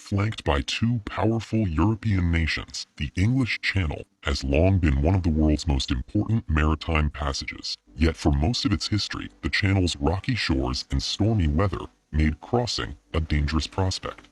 Flanked by two powerful European nations, the English Channel has long been one of the world's most important maritime passages. Yet for most of its history, the channel's rocky shores and stormy weather made crossing a dangerous prospect.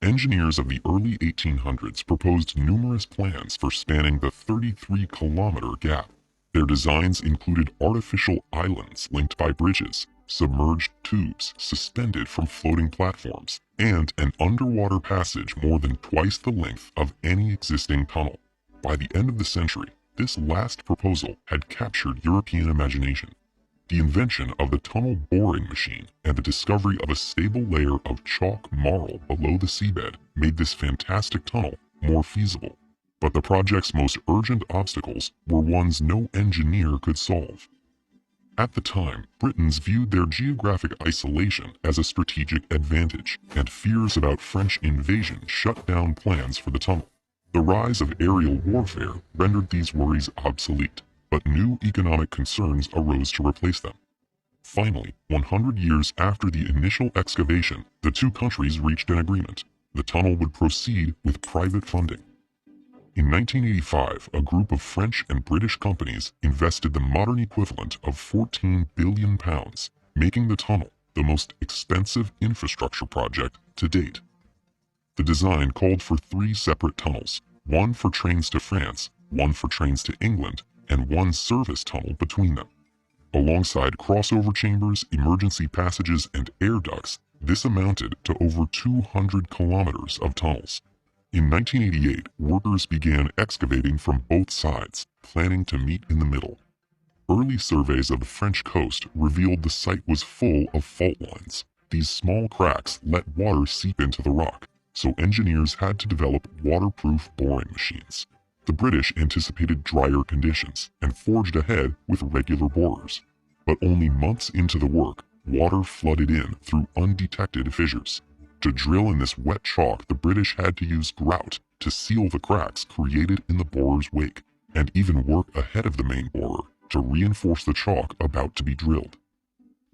Engineers of the early 1800s proposed numerous plans for spanning the 33-kilometer gap. Their designs included artificial islands linked by bridges, submerged tubes suspended from floating platforms, and an underwater passage more than twice the length of any existing tunnel. By the end of the century, this last proposal had captured European imagination. The invention of the tunnel boring machine and the discovery of a stable layer of chalk marl below the seabed made this fantastic tunnel more feasible. But the project's most urgent obstacles were ones no engineer could solve. At the time, Britons viewed their geographic isolation as a strategic advantage, and fears about French invasion shut down plans for the tunnel. The rise of aerial warfare rendered these worries obsolete, but new economic concerns arose to replace them. Finally, 100 years after the initial excavation, the two countries reached an agreement. The tunnel would proceed with private funding. In 1985, a group of French and British companies invested the modern equivalent of £14 billion, making the tunnel the most expensive infrastructure project to date. The design called for 3 separate tunnels, one for trains to France, one for trains to England, and one service tunnel between them. Alongside crossover chambers, emergency passages, and air ducts, this amounted to over 200 kilometers of tunnels. In 1988, workers began excavating from both sides, planning to meet in the middle. Early surveys of the French coast revealed the site was full of fault lines. These small cracks let water seep into the rock, so engineers had to develop waterproof boring machines. The British anticipated drier conditions and forged ahead with regular borers. But only months into the work, water flooded in through undetected fissures. To drill in this wet chalk, the British had to use grout to seal the cracks created in the borer's wake, and even work ahead of the main borer to reinforce the chalk about to be drilled.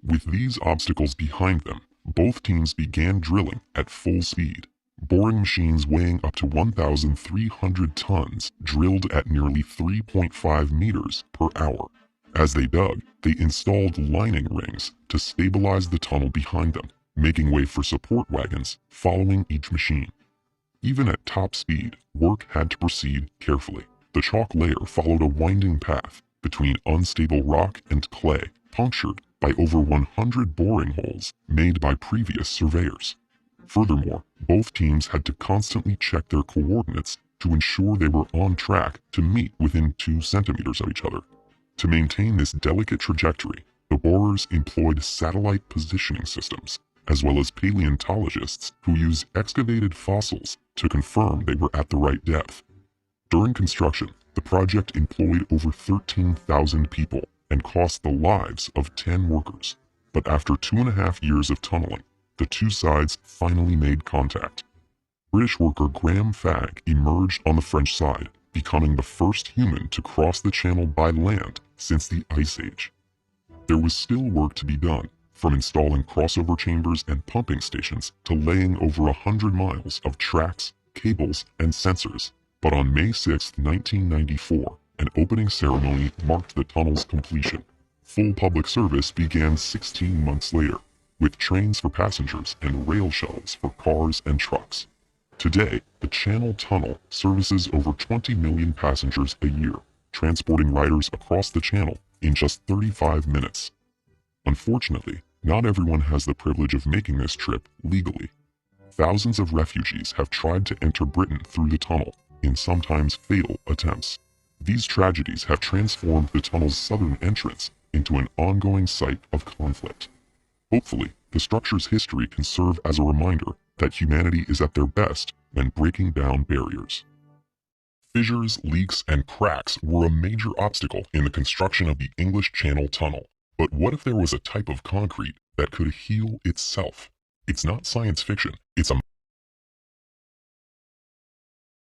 With these obstacles behind them, both teams began drilling at full speed. Boring machines weighing up to 1,300 tons drilled at nearly 3.5 meters per hour. As they dug, they installed lining rings to stabilize the tunnel behind them, making way for support wagons following each machine. Even at top speed, work had to proceed carefully. The chalk layer followed a winding path between unstable rock and clay, punctured by over 100 boring holes made by previous surveyors. Furthermore, both teams had to constantly check their coordinates to ensure they were on track to meet within 2 centimeters of each other. To maintain this delicate trajectory, the borers employed satellite positioning systems, as well as paleontologists who used excavated fossils to confirm they were at the right depth. During construction, the project employed over 13,000 people and cost the lives of 10 workers. But after 2.5 years of tunneling, the two sides finally made contact. British worker Graham Fagg emerged on the French side, becoming the first human to cross the channel by land since the Ice Age. There was still work to be done, from installing crossover chambers and pumping stations to laying over 100 miles of tracks, cables, and sensors. But on May 6, 1994, an opening ceremony marked the tunnel's completion. Full public service began 16 months later, with trains for passengers and rail shuttles for cars and trucks. Today, the Channel Tunnel services over 20 million passengers a year, transporting riders across the channel in just 35 minutes. Unfortunately, not everyone has the privilege of making this trip legally. Thousands of refugees have tried to enter Britain through the tunnel in sometimes fatal attempts. These tragedies have transformed the tunnel's southern entrance into an ongoing site of conflict. Hopefully, the structure's history can serve as a reminder that humanity is at their best when breaking down barriers. Fissures, leaks, and cracks were a major obstacle in the construction of the English Channel Tunnel. But what if there was a type of concrete that could heal itself? It's not science fiction, it's a